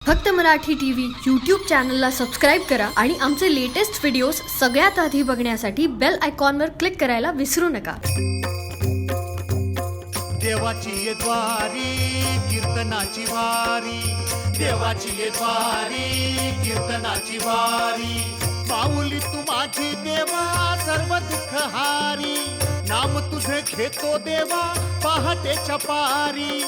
फक्त Marathi TV YouTube चॅनलला subscribe करा आणि आमचे लेटेस्ट व्हिडिओज सगळ्यात आधी बघण्यासाठी बेल आयकॉनवर क्लिक करायला विसरू नका. देवाची द्वारी कीर्तनाची वारी, देवाची द्वारी कीर्तनाची वारी. माऊली तू माझी देवा सर्व दुःख हारी, नाम तुझे घेतो देवा पहाटेच्या पारी.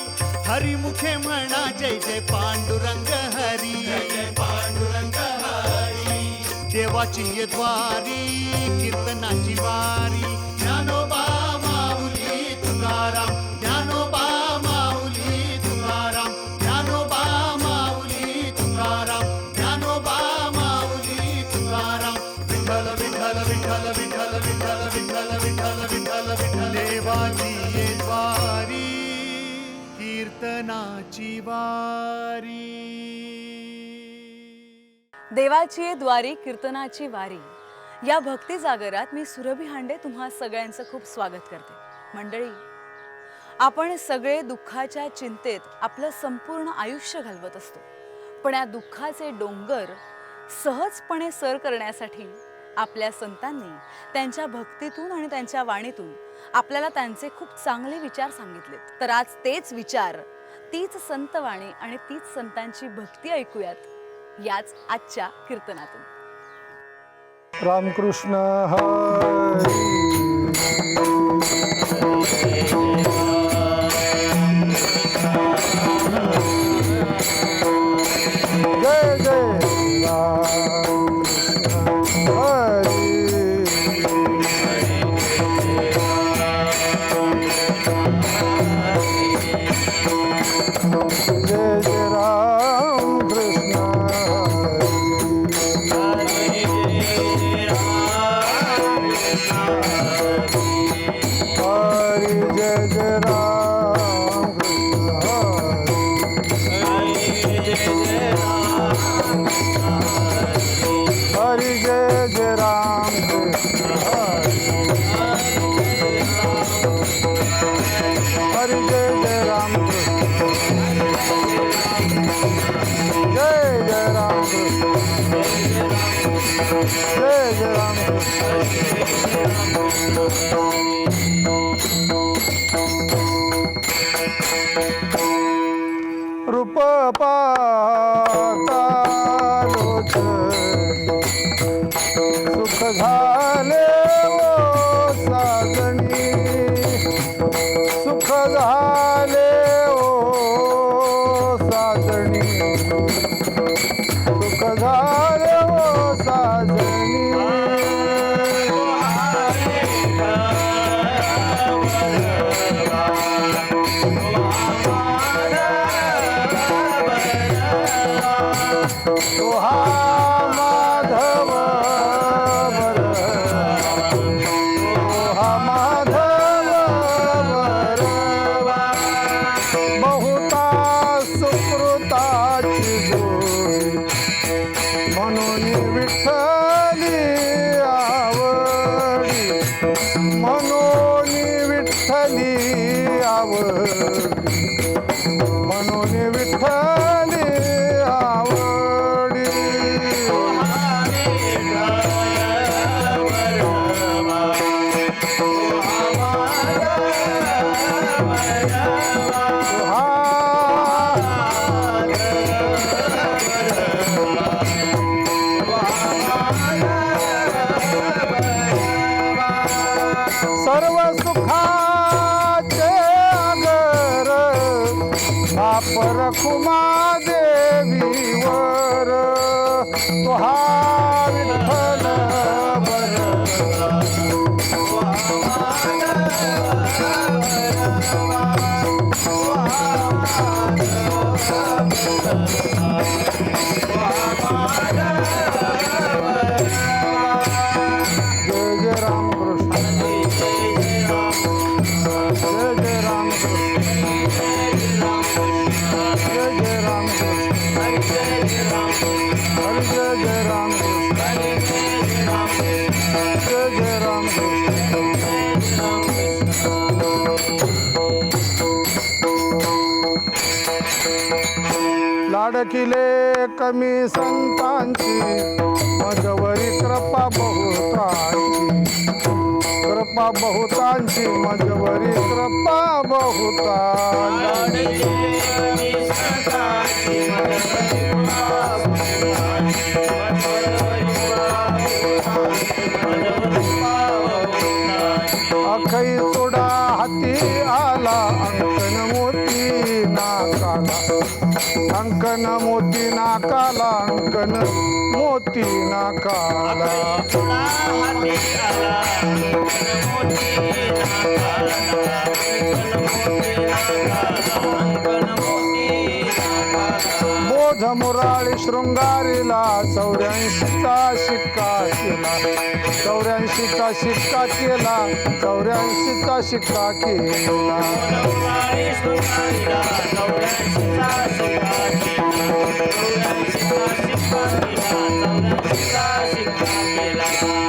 हरिमुखे म्हणा जय जय पांडुरंग हरी, जय पांडुरंग हरी. देवाची द्वारी कीर्तनाची वारी. ज्ञानोबा माऊली तुकाराम, ज्ञानोबा माऊली तुकाराम, ज्ञानोबा माऊली तुकाराम, ज्ञानोबा माऊली तुकाराम. विठ्ठल विठ्ठल विठ्ठल विठ्ठल विठ्ठल विठ्ठल विठ्ठल विठ्ठल विठ्ठल. देवाची द्वारी कीर्तनाची वारी. देवाची द्वारी कीर्तनाची वारी या भक्ती जागरात मी सुरभी हांडे तुम्हा सगळ्यांचं खूप स्वागत करते. मंडळी, आपण सगळे दुःखाच्या चिंतेत आपलं संपूर्ण आयुष्य घालवत असतो, पण या दुःखाचे डोंगर सहजपणे सर करण्यासाठी आपल्या संतांनी त्यांच्या भक्तीतून आणि त्यांच्या वाणीतून आपल्याला त्यांचे खूप चांगले विचार सांगितलेत. तर आज तेच विचार, तीच संतवाणी आणि तीच संतांची भक्ती ऐकूयात याच आजच्या कीर्तनातून. रामकृष्ण हरी. जय जय राम हरी. जय जय राम कृष्ण हरी. जय जय राम हरि. जय जय राम हरि. जय जय राम जय जय राम जय जय राम. रूप पाहता लोच सुख झाले ओ साजणी, सुख झाले ओ साजणी, सुख झाले ओ साजणी. हा माधव बहुता सुकृताची जोडी, म्हणून विठ्ठली आवडी, म्हणून विठ्ठली आवडी, म्हणून विठ्ठली आवडी. सर्व सुखाचे आगर वापर खुमा देवीवर, तो हा विठ्ठल लाडकिले कमी संतांची मजवरी कृपा बहुतांची कृपा बहुतांची मजवरी कृपा बहुतांची अखई चुडा हाती आला अंकन मोती नाकाला अंकन मोती नाकाला अंकन मोती नाकाला बोध मुराळी शृंगारीला 84चा शिक्का केला 84चा शिक्का केला 84चा शिक्का केला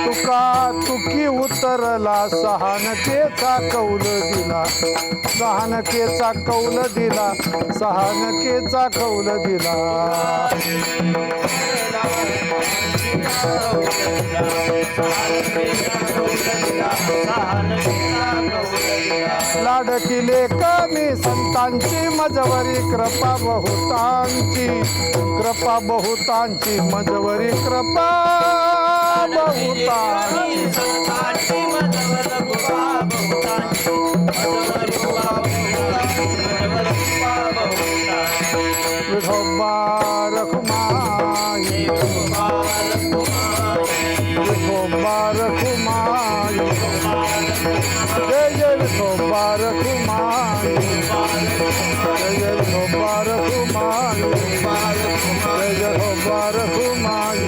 तुका तुकी उतरला सहानकेचा कौल दिला सहानकेचा कौल दिला सहानकेचा कौल दिला लाडकिले कमी संतांची मजवरी कृपा बहुतांची कृपा बहुतांची मजवरी कृपा बहुतांची विठोबा रखुमाई विठोबा रखुमाई जय जय विठोबा रखुमाई जय जय विठोबा रखुमाई जय जय विठोबा रखुमाई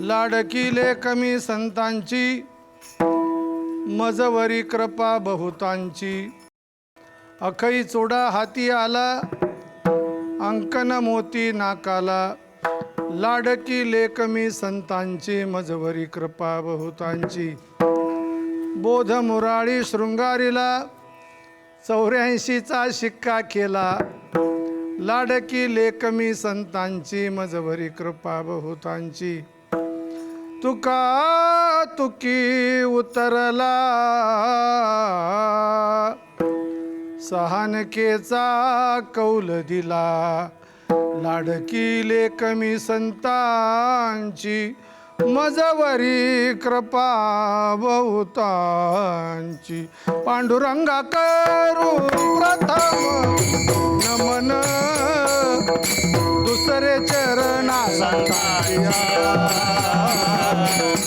लाडकिले कमी संतांची मजवरी कृपा बहुतांची अखई चोडा हाती आला अंकन मोती नाकाला लाडकी लेकमी संतांची मजवरी कृपा बहुतांची बोध मुराळी शृंगारीला 84चा शिक्का केला लाडकी लेकमी संतांची मजवरी कृपा बहुतांची तुका तुकी उतरला सहानकेचा कौल दिला लाडकी लेकमी संतांची मजवरी कृपा बहुतांची पांडुरंगा करू प्रथम नमन दुसरे चरणा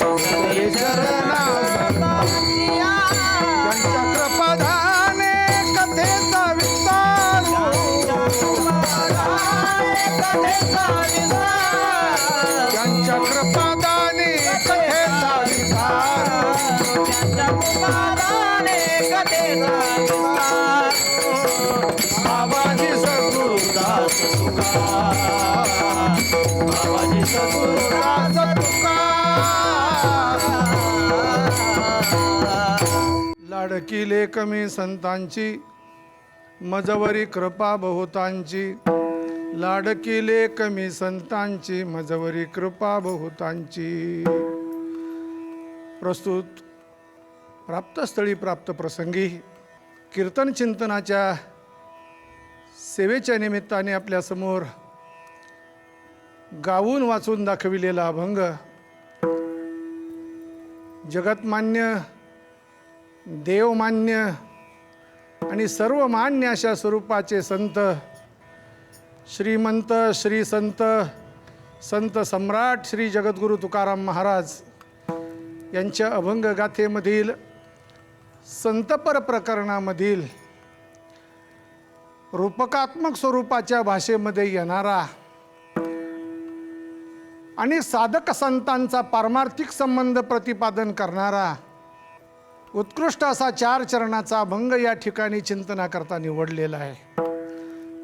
दुसरे चरणा त्यांच्या कृपाधाने कथेचा विस्तारू त्यांच्या कृपादाने कथेचा विस्तार बाबाजी सद्गुरुदास तुका बाबाजी सद्गुरुदास तुका लाडकी लेकमी संतांची मजवरी कृपा बहुतांची लाडकी लेकमी संतांची मजवरी कृपा बहुतांची. प्रस्तुत प्राप्तस्थळी प्राप्त प्रसंगी कीर्तन चिंतनाच्या सेवेच्या निमित्ताने आपल्यासमोर गाऊन वाचून दाखविलेला अभंग जगतमान्य देवमान्य आणि सर्वमान्य अशा स्वरूपाचे संत श्रीमंत श्री संत संत सम्राट श्री जगद्गुरु तुकाराम महाराज यांच्या अभंग गाथेमधील संतपर प्रकरणामधील रूपकात्मक स्वरूपाच्या भाषेमध्ये येणारा आणि साधक संतांचा पारमार्थिक संबंध प्रतिपादन करणारा उत्कृष्ट असा 4 चरणाचा अभंग या ठिकाणी चिंतनाकरता निवडलेला आहे.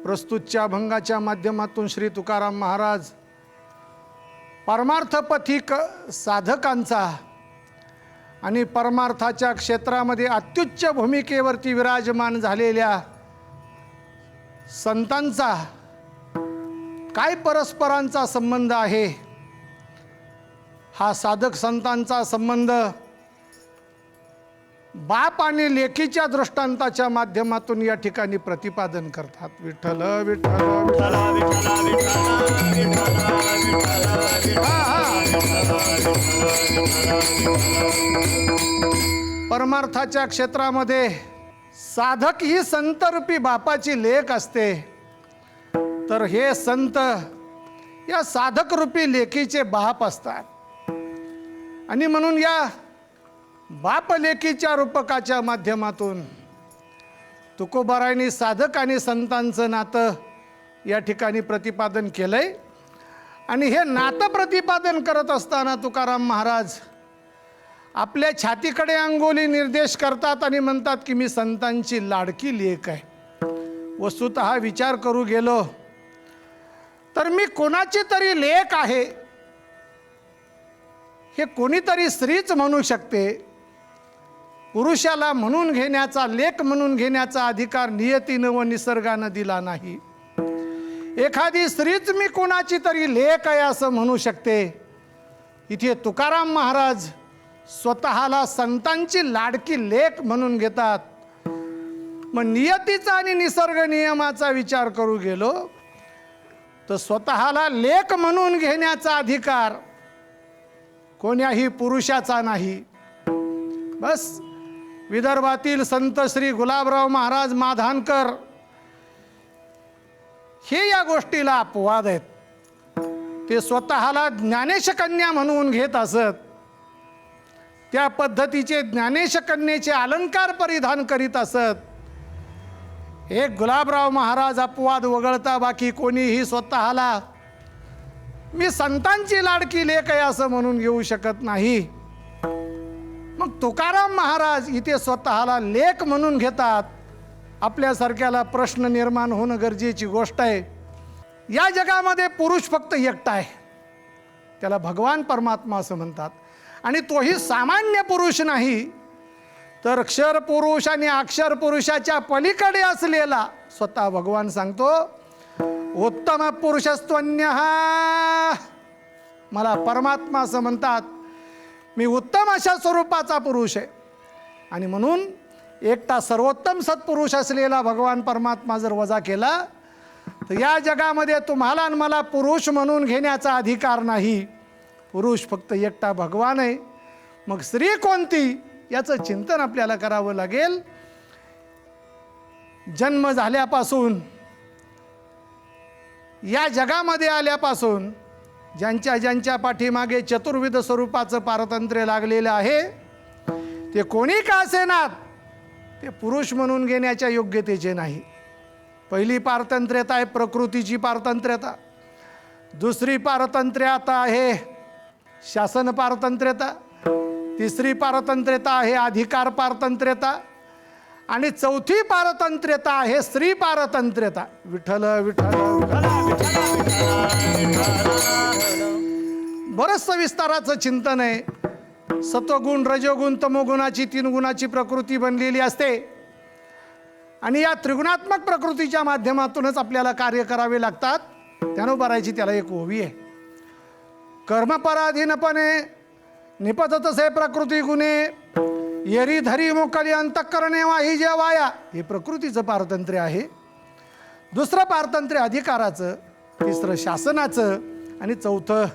प्रस्तुतच्या अभंगाच्या माध्यमातून श्री तुकाराम महाराज परमार्थपथिक साधकांचा आणि परमार्थाच्या क्षेत्रामध्ये अत्युच्च भूमिकेवरती विराजमान झालेल्या संतांचा काय परस्परांचा संबंध आहे, हा साधक संतांचा संबंध बाप आणि लेकीच्या दृष्टांताच्या माध्यमातून या ठिकाणी प्रतिपादन करतात. विठ्ठल विठ्ठल परमार्थाच्या क्षेत्रामध्ये साधक ही संतरूपी बापाची लेक असते, तर हे संत या साधकरूपी लेकीचे बाप असतात. आणि म्हणून या बाप लेकीच्या रूपकाच्या माध्यमातून तुकोबारायांनी साधक आणि संतांचं नातं या ठिकाणी प्रतिपादन केलंय. आणि हे नातं प्रतिपादन करत असताना तुकाराम महाराज आपल्या छातीकडे अंगोली निर्देश करतात आणि म्हणतात की मी संतांची लाडकी लेक आहे. वस्तुतः विचार करू गेलो तर मी कोणाची तरी लेक आहे हे कोणीतरी स्त्रीच म्हणू शकते. पुरुषाला म्हणून घेण्याचा, लेक म्हणून घेण्याचा अधिकार नियतीनं व निसर्गानं दिला नाही. एखादी स्त्रीच मी कोणाची तरी लेक आहे असं म्हणू शकते. इथे तुकाराम महाराज स्वतःला संतांची लाडकी लेक म्हणून घेतात. मग नियतीचा आणि निसर्ग नियमाचा विचार करू गेलो तर स्वतःला लेक म्हणून घेण्याचा अधिकार कोण्याही पुरुषाचा नाही. बस विदर्भातील संत श्री गुलाबराव महाराज माधानकर हे या गोष्टीला अपवाद आहेत. ते स्वतःला ज्ञानेश कन्या म्हणून घेत असत. त्या पद्धतीचे ज्ञानेश कन्येचे अलंकार परिधान करीत असत. हे गुलाबराव महाराज अपवाद वगळता बाकी कोणीही स्वतःला मी संतांची लाडकी लेक आहे असं म्हणून घेऊ शकत नाही. मग तुकाराम महाराज इथे स्वतःला लेक म्हणून घेतात. आपल्यासारख्याला प्रश्न निर्माण होणं गरजेची गोष्ट आहे. या जगामध्ये पुरुष फक्त एकटा आहे, त्याला भगवान परमात्मा असं म्हणतात. आणि तोही सामान्य पुरुष नाही, तर क्षर पुरुष आणि अक्षर पुरुषाच्या पलीकडे असलेला स्वतः भगवान सांगतो उत्तम पुरुषस्त्वन्यः. मला परमात्मा असं म्हणतात, मी उत्तम अशा स्वरूपाचा पुरुष आहे. आणि म्हणून एकटा सर्वोत्तम सत्पुरुष असलेला भगवान परमात्मा जर वजा केला तर या जगामध्ये तुम्हाला आणि मला पुरुष म्हणून घेण्याचा अधिकार नाही. पुरुष फक्त एकटा भगवान आहे. मग स्त्री कोणती याचं चिंतन आपल्याला करावं लागेल. जन्म झाल्यापासून या जगामध्ये आल्यापासून ज्यांच्या ज्यांच्या पाठीमागे चतुर्विध स्वरूपाचं पारतंत्र्य लागलेलं आहे ते कोणी का असेनात ते पुरुष म्हणून घेण्याच्या योग्यतेचे नाही. पहिली पारतंत्र्यता आहे प्रकृतीची पारतंत्र्यता. दुसरी पारतंत्र्यता आहे शासन पारतंत्र्यता, तिसरी पारतंत्र्यता आहे अधिकार पारतंत्र्यता आणि चौथी पारतंत्र्यता आहे स्त्री पारतंत्र्यता. विठ्ठल विठ्ठल बरंच सविस्ताराचं चिंतन आहे. सत्वगुण रजोगुण तमोगुणाची 3 गुणाची प्रकृती बनलेली असते आणि या त्रिगुणात्मक प्रकृतीच्या माध्यमातूनच आपल्याला कार्य करावे लागतात. त्यानुसाराची त्याला एक ओवी आहे. कर्मपराधीनपणे निपततसे प्रकृती गुणे येरी धरी मोकली अंतःकरणे वाही जे वाया. हे प्रकृतीचं पारतंत्र्य आहे. दुसरं पारतंत्र्य अधिकाराचं, तिसरं शासनाचं आणि चौथं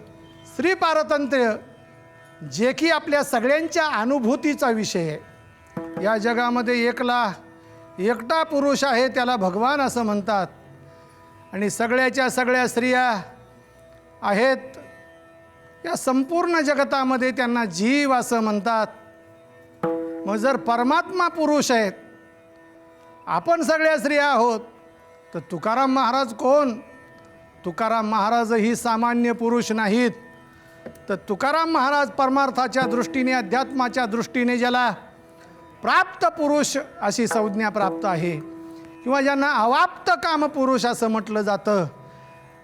स्त्री पारतंत्र्य, जे की आपल्या सगळ्यांच्या अनुभूतीचा विषय आहे. या जगामध्ये एकटा पुरुष आहे, त्याला भगवान असं म्हणतात आणि सगळ्याच्या सगळ्या स्त्रिया आहेत या संपूर्ण जगतामध्ये त्यांना जीव असं म्हणतात. मग जर परमात्मा पुरुष आहेत, आपण सगळ्या स्त्रिया आहोत, तर तुकाराम महाराज कोण? तुकाराम महाराजही सामान्य पुरुष नाहीत. तर तुकाराम महाराज परमार्थाच्या दृष्टीने अध्यात्माच्या दृष्टीने ज्याला प्राप्त पुरुष अशी संज्ञा प्राप्त आहे किंवा ज्यांना अवाप्त काम पुरुष असं म्हटलं जातं,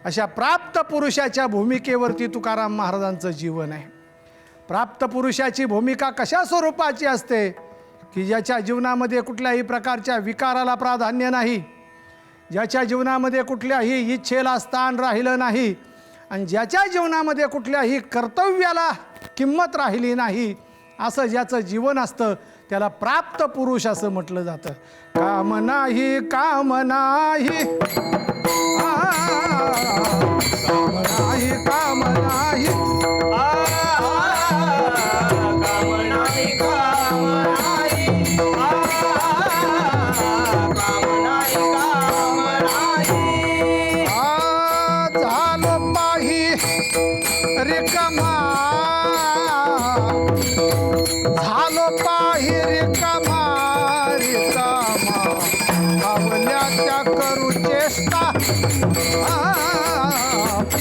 अशा प्राप्त पुरुषाच्या भूमिकेवरती तुकाराम महाराजांचं जीवन आहे. प्राप्त पुरुषाची भूमिका कशा स्वरूपाची असते की ज्याच्या जीवनामध्ये कुठल्याही प्रकारच्या विकाराला प्राधान्य नाही, ज्याच्या जीवनामध्ये कुठल्याही इच्छेला स्थान राहिलं नाही आणि ज्याच्या जीवनामध्ये कुठल्याही कर्तव्याला किंमत राहिली नाही, असं ज्याचं जीवन असतं त्याला प्राप्त पुरुष असं म्हटलं जातं. काम नाही काम नाही काम नाही झालं पाही रिकामा, झालं पाही रिकामा रिकामा आवल्या त्या करू चेष्टा,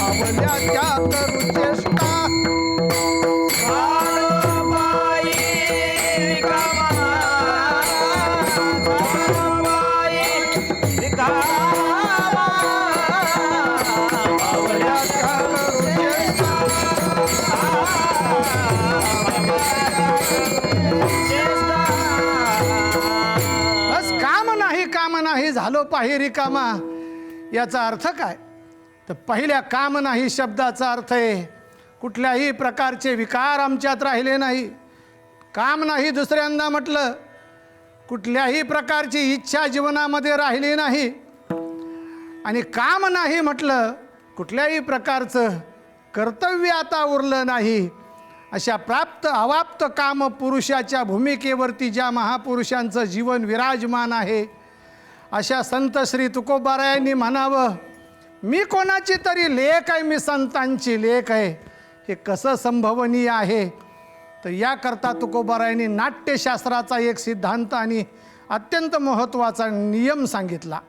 आवल्या त्या करू चेष्टा. बस काम नाही झालो पाही रिकामा. याचा अर्थ काय? तर पहिल्या काम नाही शब्दाचा अर्थ आहे कुठल्याही प्रकारचे विकार आमच्यात राहिले नाही. काम नाही दुसऱ्यांदा म्हटलं कुठल्याही प्रकारची इच्छा जीवनामध्ये राहिली नाही. आणि काम नाही म्हटलं कुठल्याही प्रकारचं कर्तव्य आता उरलं नाही. अशा प्राप्त अवाप्त काम पुरुषाच्या भूमिकेवरती ज्या महापुरुषांचं जीवन विराजमान आहे, अशा संत श्री तुकोबारायांनी म्हणावं, मी कोणाची तरी लेक आहे, मी संतांची लेक आहे. हे कसं संभवनीय आहे? तर याकरता तुकोबारायांनी नाट्यशास्त्राचा एक सिद्धांत आणि अत्यंत महत्त्वाचा नियम सांगितला.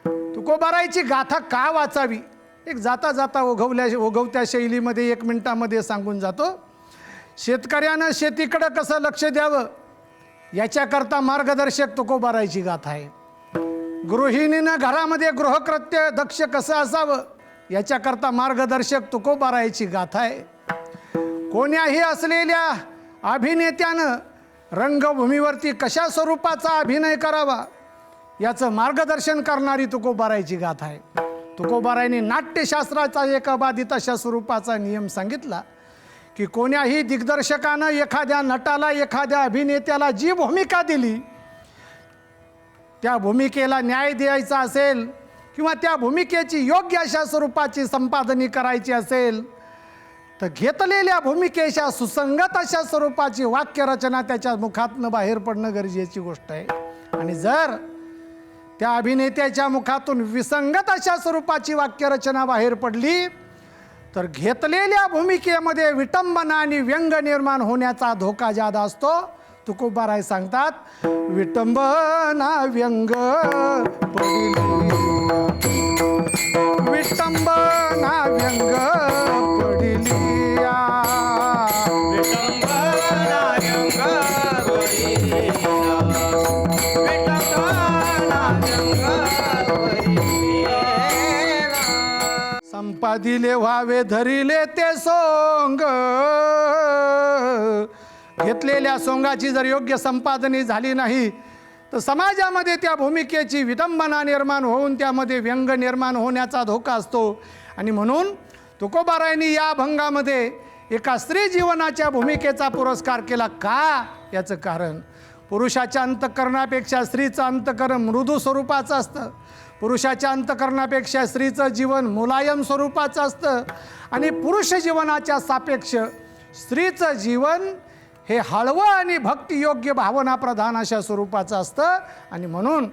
तुकोबारायची गाथा का वाचावी? एक जाता जाता ओघवत्या शैलीमध्ये 1 मिनिटामध्ये सांगून जातो. शेतकऱ्यानं शेतीकडं कसं लक्ष द्यावं याच्याकरता मार्गदर्शक तुकोबारायची गाथा आहे. गृहिणीनं घरामध्ये गृहकृत्य दक्ष कसं असावं याच्याकरता मार्गदर्शक तुकोबारायची गाथा आहे. कोण्याही असलेल्या अभिनेत्यानं रंगभूमीवरती कशा स्वरूपाचा अभिनय करावा याचं मार्गदर्शन करणारी तुकोबारायची गाथा आहे. तुकोबारायांनी नाट्यशास्त्राचा एक अबाधित अशा स्वरूपाचा नियम सांगितला की कोण्याही दिग्दर्शकानं एखाद्या नटाला एखाद्या अभिनेत्याला जी भूमिका दिली त्या भूमिकेला न्याय द्यायचा असेल किंवा त्या भूमिकेची योग्य अशा स्वरूपाची संपादनी करायची असेल तर घेतलेल्या भूमिकेच्या सुसंगत अशा स्वरूपाची वाक्यरचना त्याच्या मुखातनं बाहेर पडणं गरजेची गोष्ट आहे. आणि जर त्या अभिनेत्याच्या मुखातून विसंगत अशा स्वरूपाची वाक्यरचना बाहेर पडली तर घेतलेल्या भूमिकेमध्ये विटंबना आणि व्यंग निर्माण होण्याचा धोका जादा असतो. तुकोबाराय सांगतात, विटंबना व्यंग पडिली, विटंबना विडंबना व्यंग पडिलिया. संपादिले व्हावे धरिले ते सोंग. घेतलेल्या सोंगाची जर योग्य संपादनी झाली नाही तर समाजामध्ये त्या भूमिकेची विडंबना निर्माण होऊन त्यामध्ये व्यंग निर्माण होण्याचा धोका असतो. आणि म्हणून तुकोबारायांनी या अभंगामध्ये एका स्त्री जीवनाच्या भूमिकेचा पुरस्कार केला. का? याचं कारण पुरुषाच्या अंतःकरणापेक्षा स्त्रीचं अंतःकरण मृदू स्वरूपाचं असतं. पुरुषाच्या अंतःकरणापेक्षा स्त्रीचं जीवन मुलायम स्वरूपाचं असतं. आणि पुरुष जीवनाच्या सापेक्ष स्त्रीचं जीवन हे हळवं आणि भक्तियोग्य भावना प्रधान अशा स्वरूपाचं असतं. आणि म्हणून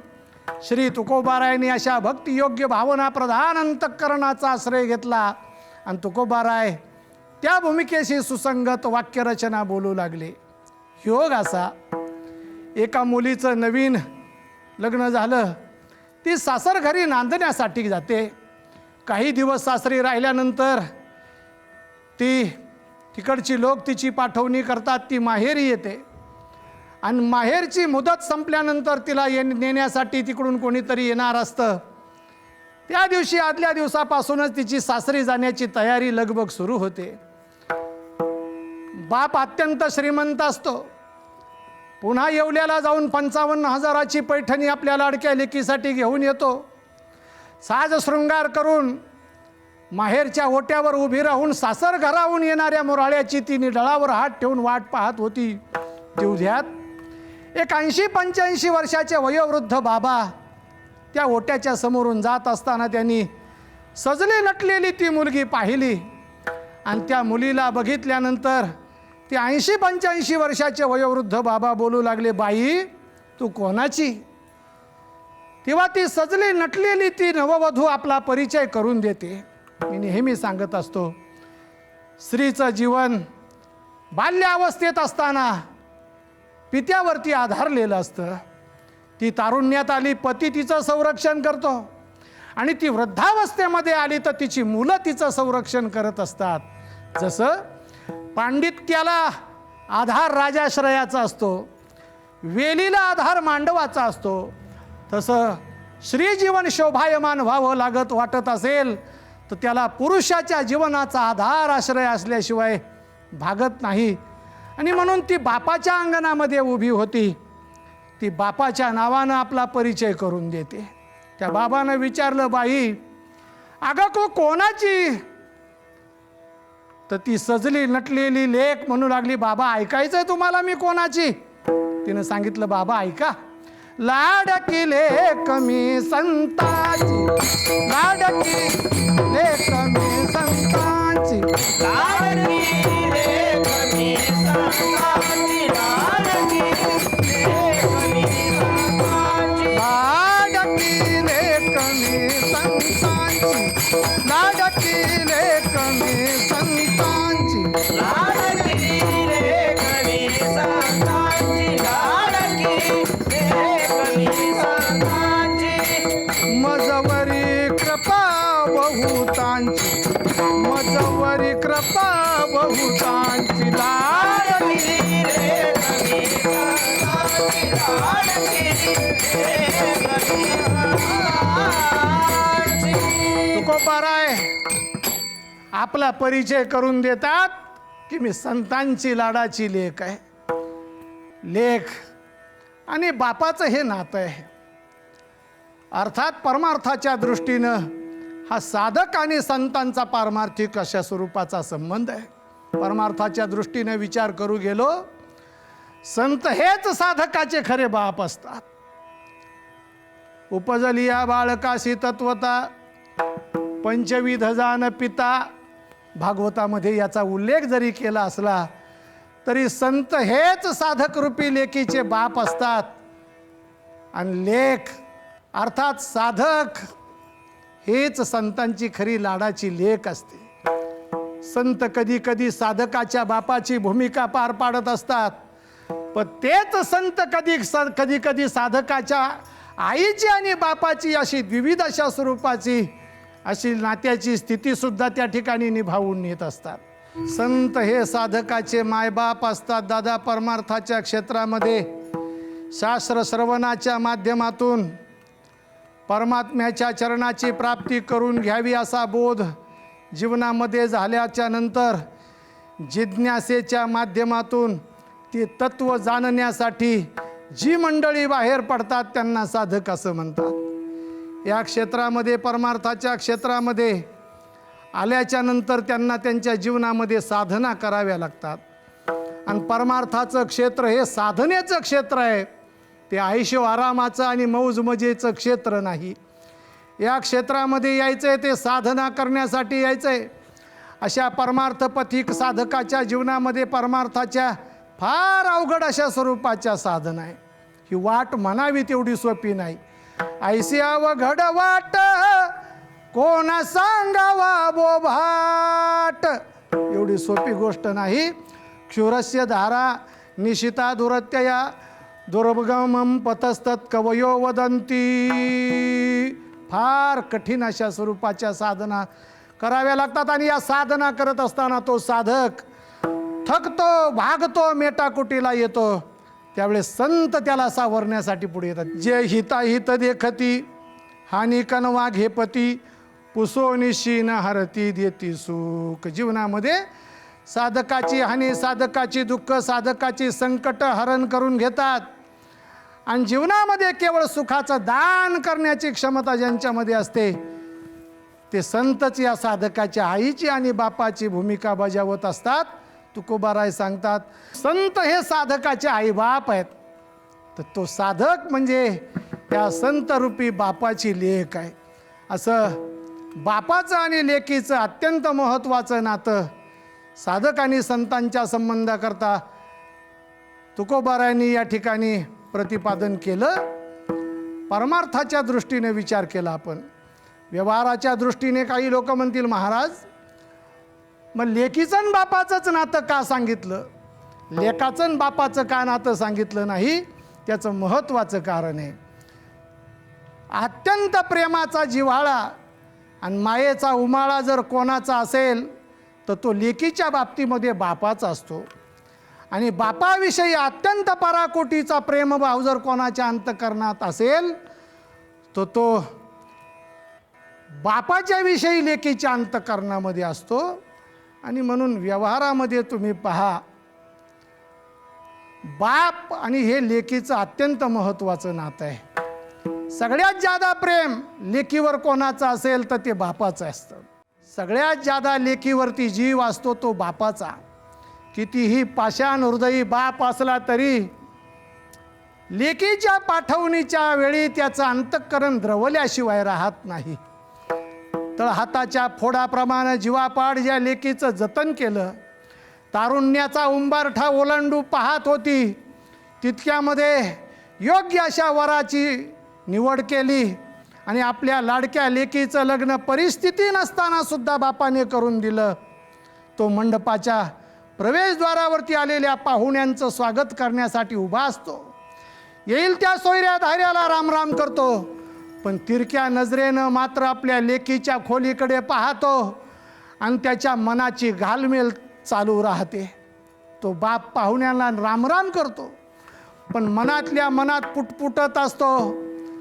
श्री तुकोबारायांनी अशा भक्तियोग्य भावना प्रधान अंतःकरणाचा आश्रय घेतला. आणि तुकोबाराय त्या भूमिकेशी सुसंगत वाक्यरचना बोलू लागले. योग असा, एका मुलीचं नवीन लग्न झालं. ती सासर घरी नांदण्यासाठी जाते. काही दिवस सासरी राहिल्यानंतर तिकडची लोक तिची पाठवणी करतात. ती माहेरी येते आणि माहेरची मुदत संपल्यानंतर तिला नेण्यासाठी तिकडून कोणीतरी येणार असतं. त्या दिवशी आदल्या दिवसापासूनच तिची सासरी जाण्याची तयारी लगबग सुरू होते. बाप अत्यंत श्रीमंत असतो. पुन्हा येवल्याला जाऊन 55,000ची पैठणी आपल्या लाडक्या लेकीसाठी घेऊन येतो. साज शृंगार करून माहेरच्या ओट्यावर उभी राहून सासर घराहून येणाऱ्या मोराळ्याची ती निढळावर हात ठेवून वाट पाहत होती. तेवढ्यात एक 80-85 वर्षाचे वयोवृद्ध बाबा त्या ओट्याच्या समोरून जात असताना त्यांनी सजली नटलेली ती मुलगी पाहिली. आणि त्या मुलीला बघितल्यानंतर ते 80-85 वर्षाचे वयोवृद्ध बाबा बोलू लागले, बाई तू कोणाची? तेव्हा ती सजली नटलेली ती नववधू आपला परिचय करून देते. मी नेहमी सांगत असतो, स्त्रीचं जीवन बाल्यावस्थेत असताना पित्यावरती आधारलेलं असतं. ती तारुण्यात आली, पती तिचं संरक्षण करतो. आणि ती वृद्धावस्थेमध्ये आली तर तिची मुलं तिचं संरक्षण करत असतात. जसं पांडित्याला आधार राजाश्रयाचा असतो, वेलीला आधार मांडवाचा असतो, तसं श्रीजीवन शोभायमान व्हावं लागत वाटत असेल तर त्याला पुरुषाच्या जीवनाचा आधार आश्रय असल्याशिवाय भागत नाही. आणि म्हणून ती बापाच्या अंगणामध्ये उभी होती. ती बापाच्या नावानं आपला परिचय करून देते. त्या बाबानं विचारलं, बाई अगं को कोणाची? तर ती सजली नटलेली लेक म्हणू लागली, बाबा ऐकायचंय तुम्हाला मी कोणाची? तिनं सांगितलं, बाबा ऐका. लाडकी लेक मी संताची, लाडकी लेक मी संताची, लाडकी लेक मी संताची, लाडकी लेक मी संताची, लाडकी लेक मी संताची, लाडकी लेक मी संताची, लाडकी लेक मी संताची, लाडकी मजवरी कृपा बहुतांची, मजवरी कृपा बहुतांची, लाडकी लेक मी संताची, लाडकी लेक मी संताची. तुकोबाराय आपला परिचय करून देतात की मी संतांची लाडाची लेक आहे. लेक आणि बापाचं हे नातं आहे. अर्थात परमार्थाच्या दृष्टीनं हा साधक आणि संतांचा पारमार्थिक अशा स्वरूपाचा संबंध आहे. परमार्थाच्या दृष्टीने विचार करू गेलो, संत हेच साधकाचे खरे बाप असतात. उपजलिया बाळकाशी तत्वता पंचविध जान पिता, भागवतामध्ये याचा उल्लेख जरी केला असला तरी संत हेच साधक रूपी लेकीचे बाप असतात. आणि लेक अर्थात साधक हेच संतांची खरी लाडाची लेक असते. संत कधी कधी साधकाच्या बापाची भूमिका पार पाडत असतात, पण तेच संत कधी कधी साधकाच्या आईची आणि बापाची अशी विविध अशा स्वरूपाची अशी नात्याची स्थितीसुद्धा त्या ठिकाणी निभावून नेत असतात. संत हे साधकाचे मायबाप असतात. दादा परमार्थाच्या क्षेत्रामध्ये शास्त्र श्रवणाच्या माध्यमातून परमात्म्याच्या चरणाची प्राप्ती करून घ्यावी असा बोध जीवनामध्ये झाल्याच्या नंतर जिज्ञासेच्या माध्यमातून ते तत्त्व जाणण्यासाठी जी मंडळी बाहेर पडतात त्यांना साधक असं म्हणतात. या क्षेत्रामध्ये परमार्थाच्या क्षेत्रामध्ये आल्याच्या नंतर त्यांना त्यांच्या जीवनामध्ये साधना कराव्या लागतात. आणि परमार्थाचं क्षेत्र हे साधनेचं क्षेत्र आहे, ते आयुष्य आरामाचं आणि मौज मजेचं क्षेत्र नाही. या क्षेत्रामध्ये यायचं आहे ते साधना करण्यासाठी यायचं आहे. अशा परमार्थपथिक साधकाच्या जीवनामध्ये परमार्थाच्या फार अवघड अशा स्वरूपाच्या साधना आहे. ही वाट म्हणावी तेवढी सोपी नाही. ऐसी अवघड वाट कोणा सांगावा बोभाट, एवढी सोपी गोष्ट नाही. क्षुरस्य धारा निशिता दुरत्यया दुर्गमम पतस्तत कवयो वदंती. फार कठीण अशा स्वरूपाच्या साधना कराव्या लागतात. आणि या साधना करत असताना तो साधक थकतो, भागतो, मेटाकुटीला येतो. त्यावेळेस संत त्याला सावरण्यासाठी पुढे येतात. जे हिताहित देखती हानी कनवा घेपती पुसो निशीन हरती देती सुख. जीवनामध्ये साधकाची हानी, साधकाची दुःख, साधकाची संकट हरण करून घेतात. आणि जीवनामध्ये केवळ सुखाचं दान करण्याची क्षमता ज्यांच्यामध्ये असते ते संतच या साधकाच्या आईची आणि बापाची भूमिका बजावत असतात. तुकोबाराय सांगतात संत हे साधकाचे आईबाप आहेत. तर तो साधक म्हणजे त्या संतरूपी बापाची लेक आहे. असं बापाचं आणि लेकीचं अत्यंत महत्त्वाचं नातं साधक आणि संतांच्या संबंधाकरता तुकोबारायांनी या ठिकाणी प्रतिपादन केलं. परमार्थाच्या दृष्टीने विचार केला आपण. व्यवहाराच्या दृष्टीने काही लोक म्हणतील महाराज मग लेकीचं आणि बापाचंच नातं का सांगितलं, लेकाचं आणि बापाचं का नातं सांगितलं नाही? त्याचं महत्त्वाचं कारण आहे. अत्यंत प्रेमाचा जिव्हाळा आणि मायेचा उमाळा जर कोणाचा असेल तर तो लेकीच्या बाबतीमध्ये बापाचा असतो. आणि बापाविषयी अत्यंत पराकोटीचा प्रेमभाव जर कोणाच्या अंतःकरणात असेल तर तो बापाच्या विषयी लेकीच्या अंतःकरणामध्ये असतो. आणि म्हणून व्यवहारामध्ये तुम्ही पहा बाप आणि हे लेकीचं अत्यंत महत्त्वाचं नातं आहे. सगळ्यात जादा प्रेम लेकीवर कोणाचं असेल तर ते बापाचं असतं. सगळ्यात जादा लेकीवरती जीव असतो तो बापाचा. कितीही पाषाण हृदयी बाप असला तरी लेकीच्या पाठवणीच्या वेळी त्याचं अंतःकरण द्रवल्याशिवाय राहत नाही. तळहाताच्या फोडाप्रमाणे जीवापाड ज्या लेकीचं जतन केलं, तारुण्याचा उंबारठा ओलांडू पाहत होती, तितक्यामध्ये योग्य अशा वराची निवड केली आणि आपल्या लाडक्या लेकीचं लग्न परिस्थिती नसताना सुद्धा बापाने करून दिलं. तो मंडपाच्या प्रवेशद्वारावरती आलेल्या पाहुण्यांचं स्वागत करण्यासाठी उभा असतो. येईल त्या सोयऱ्या धाऱ्याला रामराम करतो, पण तिरक्या नजरेनं मात्र आपल्या लेकीच्या खोलीकडे पाहतो आणि त्याच्या मनाची घालमेल चालू राहते. तो बाप पाहुण्यांना रामराम करतो, पण मनातल्या मनात पुटपुटत असतो,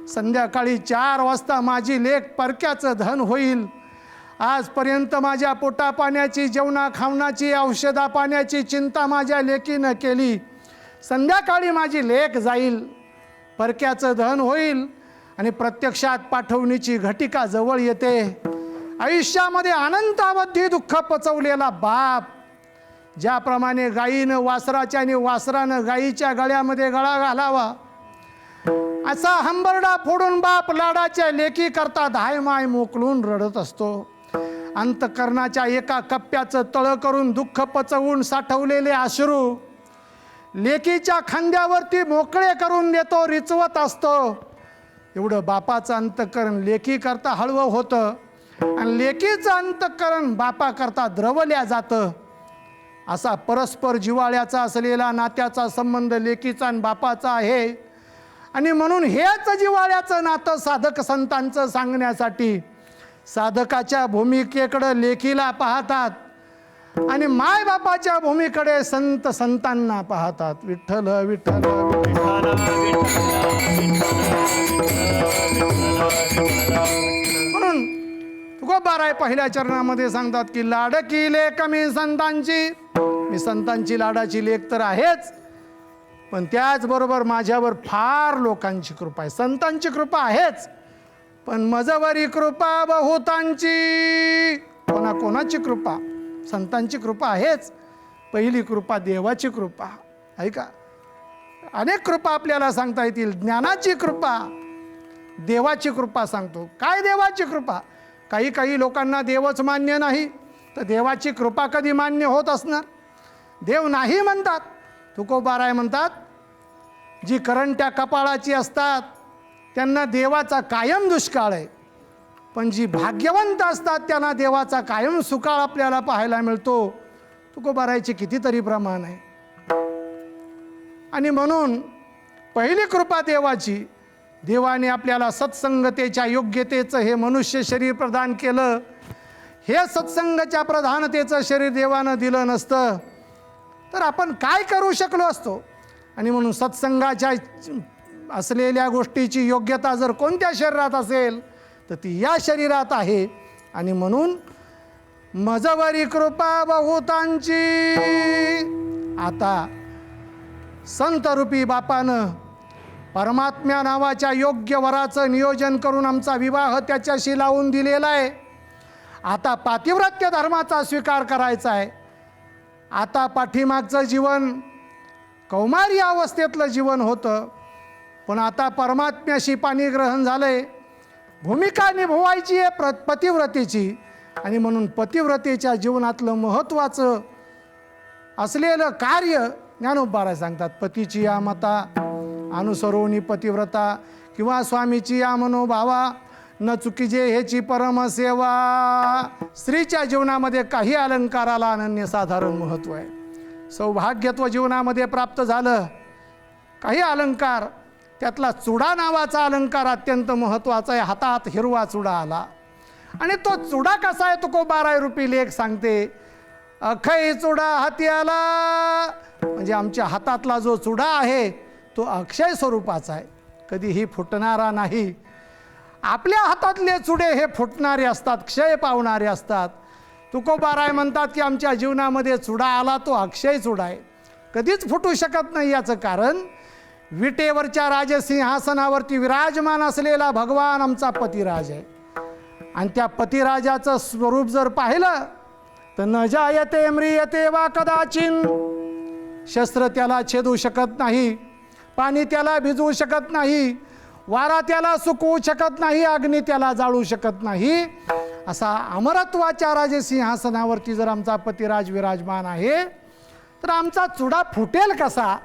संध्याकाळी 4 वाजता माझी लेक परक्याचं धन होईल. आजपर्यंत माझ्या पोटा पाण्याची, जेवणा खावण्याची, औषधा पाण्याची चिंता माझ्या लेकीनं केली. संध्याकाळी माझी लेक जाईल, परक्याचं धन होईल आणि प्रत्यक्षात पाठवणीची घटिका जवळ येते. आयुष्यामध्ये अनंतावधी दुःख पचवलेला बाप ज्याप्रमाणे गायीनं वासराच्या आणि वासरानं गायीच्या गळ्यामध्ये गळा घालावा असा हंबरडा फोडून बाप लाडाच्या लेकी करता धायमाय मोकळून रडत असतो. अंतकरणाच्या एका कप्प्याचं तळ करून दुःख पचवून साठवलेले अश्रू लेकीच्या खांद्यावरती मोकळे करून देतो, रिचवत असतो. एवढं बापाचं अंतकरण लेकी करता हळवं होतं आणि लेकीचं अंतकरण बापा करता द्रवल्या जातं. असा परस्पर जिव्हाळ्याचा असलेला नात्याचा संबंध लेकीचा आणि बापाचा आहे. आणि म्हणून हेच जिव्हाळ्याचं नातं साधक संतांचं सांगण्यासाठी साधकाच्या भूमिकेकडे लेकीला पाहतात आणि मायबापाच्या भूमीकडे संत संतांना पाहतात. विठ्ठल विठ्ठल म्हणून तुकोबाराय पहिल्या चरणामध्ये सांगतात की लाडकी लेक मी संतांची. मी संतांची लाडाची लेक तर आहेच, पण त्याचबरोबर माझ्यावर फार लोकांची कृपा आहे. संतांची कृपा आहेच, पण मजवरी कृपा बहुतांची. कोणाची कृपा? संतांची कृपा आहेच, पहिली कृपा देवाची कृपा. ऐका, अनेक कृपा आपल्याला सांगता येतील. ज्ञानाची कृपा, देवाची कृपा सांगतो. काय देवाची कृपा? काही लोकांना देवच मान्य नाही, तर देवाची कृपा कधी मान्य होत असणार? देव नाही म्हणतात. तुकोबाराय म्हणतात, जी करंट्या कपाळाची असतात त्यांना देवाचा कायम दुष्काळ आहे, पण जी भाग्यवंत असतात त्यांना देवाचा कायम सुकाळ आपल्याला पाहायला मिळतो. तुकोबारायचे कितीतरी प्रमाण आहे. आणि म्हणून पहिली कृपा देवाची. देवाने आपल्याला सत्संगतेच्या योग्यतेचं हे मनुष्य शरीर प्रदान केलं. हे सत्संगाच्या प्रधानतेचं शरीर देवानं दिलं नसतं तर आपण काय करू शकलो असतो? आणि म्हणून सत्संगाच्या असलेल्या गोष्टीची योग्यता जर कोणत्या शरीरात असेल तर ती या शरीरात आहे. आणि म्हणून मजवरी कृपा बहुतांची. आता संतरूपी बापानं परमात्म्या नावाच्या योग्य वराचं नियोजन करून आमचा विवाह त्याच्याशी लावून दिलेला आहे. आता पातिव्रत्य धर्माचा स्वीकार करायचा आहे. आता पाठीमागचं जीवन कौमारी अवस्थेतलं जीवन होतं, पण आता परमात्म्याशी पाणीग्रहण झालंय. भूमिका निभवायची आहे पतिव्रतेची. आणि म्हणून पतिव्रतेच्या जीवनातलं महत्त्वाचं असलेलं कार्य ज्ञानोबाराय सांगतात. पतीची या मता अनुसरोनी पतिव्रता, किंवा स्वामीची या मनोभावा न चुकीजे हेची परमसेवा. स्त्रीच्या जीवनामध्ये काही अलंकाराला अनन्यसाधारण महत्त्व आहे. सौभाग्यत्व जीवनामध्ये प्राप्त झालं. काही अलंकार, त्यातला चुडा नावाचा अलंकार अत्यंत महत्त्वाचा आहे. हातात हिरवा चुडा आला, आणि तो चुडा कसा आहे तुकोबाराय रूपी लेख सांगते. अखय चुडा हाती आला, म्हणजे आमच्या हातातला जो चुडा आहे तो अक्षय स्वरूपाचा आहे, कधीही फुटणारा नाही. आपल्या हातातले चुडे हे फुटणारे असतात, क्षय पावणारे असतात. तुकोबाराय म्हणतात की आमच्या जीवनामध्ये चुडा आला तो अक्षय चुडा आहे, कधीच फुटू शकत नाही. याचं कारण विटेवरच्या राजसिंहासनावरती विराजमान असलेला भगवान आमचा पतिराज आहे. आणि त्या पतिराजाचं स्वरूप जर पाहिलं तर न जायते म्रियते वा कदाचिन. शस्त्र त्याला छेदू शकत नाही, पाणी त्याला भिजवू शकत नाही, वारा त्याला सुकवू शकत नाही, अग्नी त्याला जाळू शकत नाही. असा अमरत्वाच्या राजसिंहासनावरती जर आमचा पतिराज विराजमान आहे तर आमचा चुडा फुटेल कसा?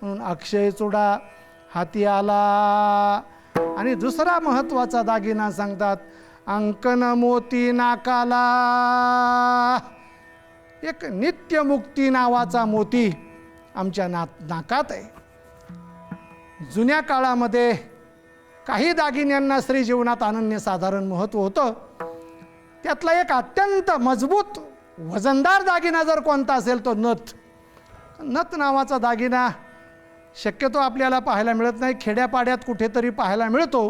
म्हणून अक्षय चुडा हाती आला. आणि दुसरा महत्त्वाचा दागिना सांगतात, अंकन मोती नाकाला. एक नित्यमुक्ती नावाचा मोती आमच्या नाकात आहे. जुन्या काळामध्ये काही दागिन्यांना स्त्री जीवनात अनन्यसाधारण महत्त्व होतं. त्यातला एक अत्यंत मजबूत वजनदार दागिना जर कोणता असेल तो नथ. नथ नावाचा दागिना शक्यतो आपल्याला पाहायला मिळत नाही, खेड्यापाड्यात कुठेतरी पाहायला मिळतो.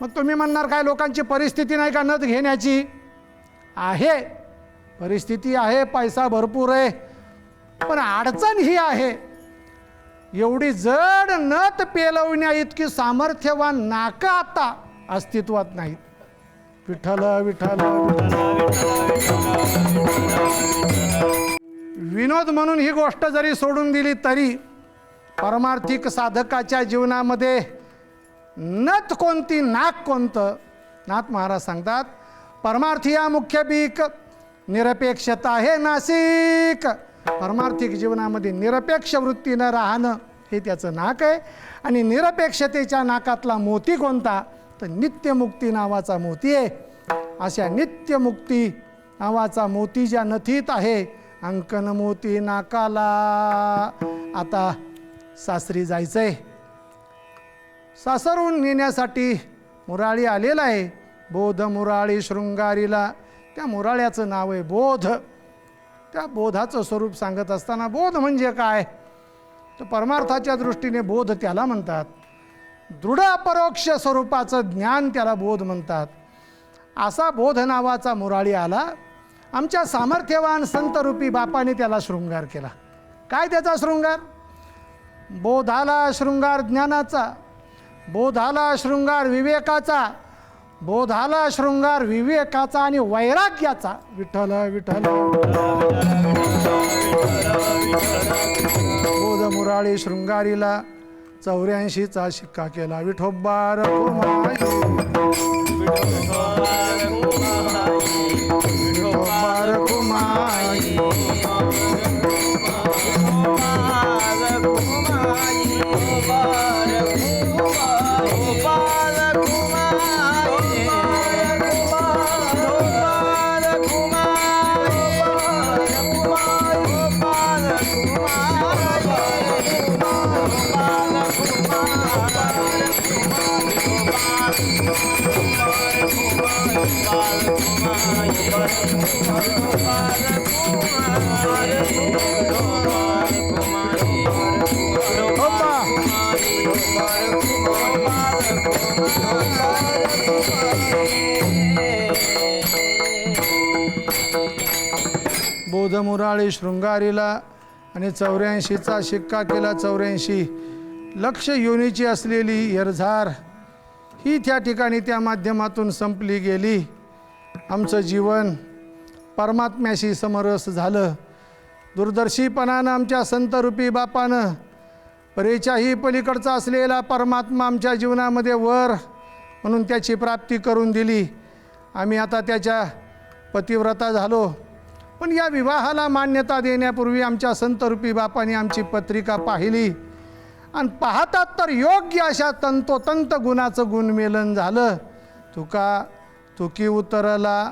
मग तुम्ही म्हणणार काय लोकांची परिस्थिती नाही का नथ घेण्याची? आहे, परिस्थिती आहे, पैसा भरपूर आहे, पण अडचण ही आहे, एवढी जड नथ पेलवण्या इतकी सामर्थ्यवान नाकं आता अस्तित्वात नाहीत. विठ्ठल विठ्ठल. विनोद म्हणून ही गोष्ट जरी सोडून दिली तरी परमार्थिक साधकाच्या जीवनामध्ये नथ कोणती, नाक कोणतं? नाथ महाराज सांगतात, परमार्थी या मुख्य बीक, निरपेक्षता हे नासिक. परमार्थिक जीवनामध्ये निरपेक्ष वृत्तीनं राहणं हे त्याचं नाक आहे. आणि निरपेक्षतेच्या नाकातला मोती कोणता? तर नित्यमुक्ती नावाचा मोती आहे. अशा नित्यमुक्ती नावाचा मोती ज्या नथीत आहे, अंकन मोती नाकाला. आता सासरी जायचंय. सासरून नेण्यासाठी मुराळी आलेला आहे. बोध मुराळी शृंगारीला. त्या मुराळ्याचं नाव आहे बोध. त्या बोधाचं स्वरूप सांगत असताना बोध म्हणजे काय, तर परमार्थाच्या दृष्टीने बोध त्याला म्हणतात. दृढ अपरोक्ष स्वरूपाचं ज्ञान त्याला बोध म्हणतात. असा बोध नावाचा मुराळी आला. आमच्या सामर्थ्यवान संतरूपी बापाने त्याला शृंगार केला. काय त्याचा शृंगार? बोधाला शृंगार ज्ञानाचा, बोधाला शृंगार विवेकाचा, बोधाला शृंगार विवेकाचा आणि वैराग्याचा. विठ्ठल विठ्ठल बोध मुराळी शृंगारीला 84चा शिक्का केला. विठोबा रखुमाई, विठोबा रखुमाई. बोध मुराळी शृंगारीला आणि 84चा शिक्का केला. 84 लक्ष योनीची असलेली यरझार ही त्या ठिकाणी त्या माध्यमातून संपली गेली. आमचं जीवन परमात्म्याशी समरस झालं. दूरदर्शीपणानं आमच्या संतरूपी बापानं परेच्याही पलीकडचा असलेला परमात्मा आमच्या जीवनामध्ये वर म्हणून त्याची प्राप्ती करून दिली. आम्ही आता त्याच्या पतिव्रता झालो. पण या विवाहाला मान्यता देण्यापूर्वी आमच्या संतरूपी बापाने आमची पत्रिका पाहिली आणि पाहतात तर योग्य अशा तंतोतंत गुणाचं गुणमेलन झालं. तुकी उतरला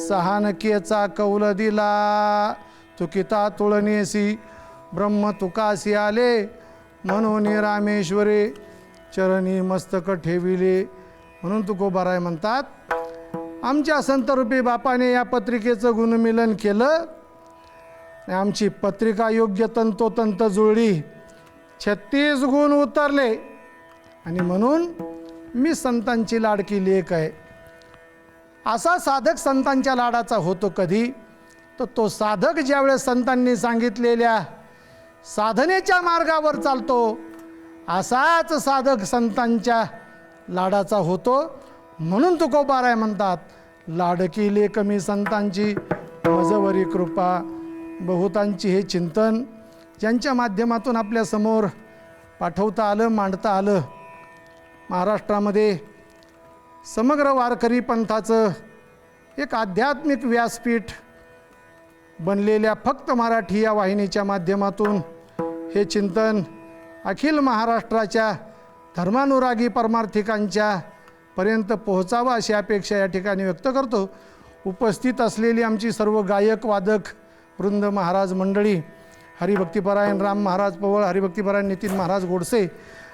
सहानकेचा कौल दिला, तुकिता तुळनेसी ब्रह्म तुकासी आले, म्हणून रामेश्वरे चरणी मस्तक ठेविले. म्हणून तुकोबाराय म्हणतात, आमच्या संतरूपी बापाने या पत्रिकेचं गुणमिलन केलं आणि आमची पत्रिका योग्य तंतोतंत जुळली. 36 गुण उतरले आणि म्हणून मी संतांची लाडकी लेक आहे. असा साधक संतांच्या लाडाचा होतो कधी, तर तो साधक ज्यावेळेस संतांनी सांगितलेल्या साधनेच्या मार्गावर चालतो, असाच साधक संतांच्या लाडाचा होतो. म्हणून तुकोबाराय म्हणतात, लाडकी लेक मी संतांची मजवरी कृपा. बहुतांची हे चिंतन ज्यांच्या माध्यमातून आपल्यासमोर पाठवता आलं, मांडता आलं. महाराष्ट्रामध्ये समग्र वारकरी पंथाचं एक आध्यात्मिक व्यासपीठ बनलेल्या फक्त मराठी या वाहिनीच्या माध्यमातून हे चिंतन अखिल महाराष्ट्राच्या धर्मानुरागी परमार्थिकांच्या पर्यंत पोहोचावं अशी अपेक्षा या ठिकाणी व्यक्त करतो. उपस्थित असलेली आमची सर्व गायक वादक वृंद, महाराज मंडळी, हरिभक्तीपरायण राम महाराज पवळ, हरिभक्तीपरायण नितीन महाराज गोडसे,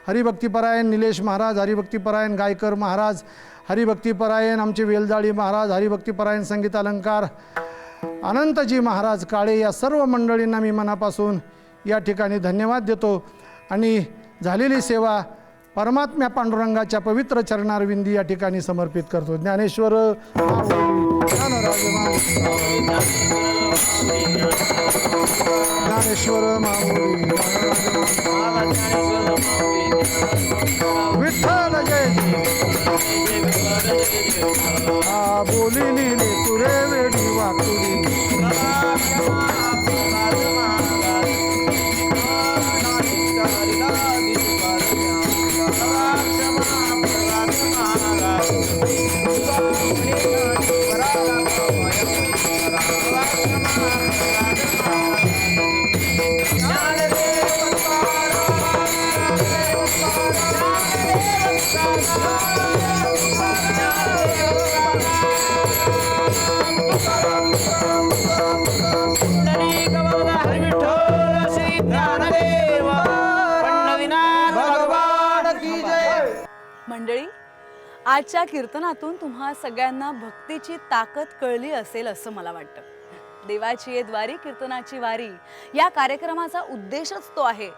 हरिभक्तीपरायण निलेश महाराज, हरिभक्तीपरायण गायकर महाराज, हरिभक्तीपरायण आमचे वेलजाळी महाराज, हरिभक्तीपरायण संगीत अलंकार अनंतजी महाराज काळे, या सर्व मंडळींना मी मनापासून या ठिकाणी धन्यवाद देतो आणि झालेली सेवा परमात्म्या पांडुरंगाच्या पवित्र चरणारविंदी या ठिकाणी समर्पित करतो. ज्ञानेश्वर ज्ञानराज ज्ञानेश्वर माऊली विठ्ठल जय बोलिली तुरे वेडी वाकुली. मंडळी, आजच्या कीर्तनातून तुम्हा सगळ्यांना भक्तीची ताकद कळली असेल असं मला वाटतं. देवाची ये द्वारी कीर्तनाची वारी या कार्यक्रमाचा उद्देशच तो आहे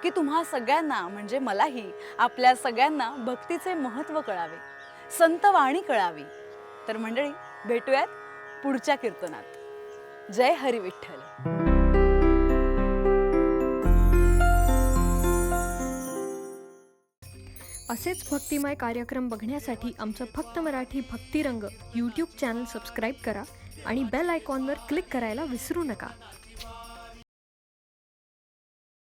की तुम्हा सगळ्यांना म्हणजे मलाही आपल्या सगळ्यांना भक्तीचे महत्त्व कळावे, संत वाणी कळावी. तर मंडळी, भेटूयात पुढच्या कीर्तनात. जय हरी विठ्ठल. असेच भक्तिमय कार्यक्रम बघण्यासाठी आमचं फक्त मराठी भक्तिरंग यूट्यूब चॅनल सबस्क्राईब करा आणि बेल आयकॉनवर क्लिक करायला विसरू नका.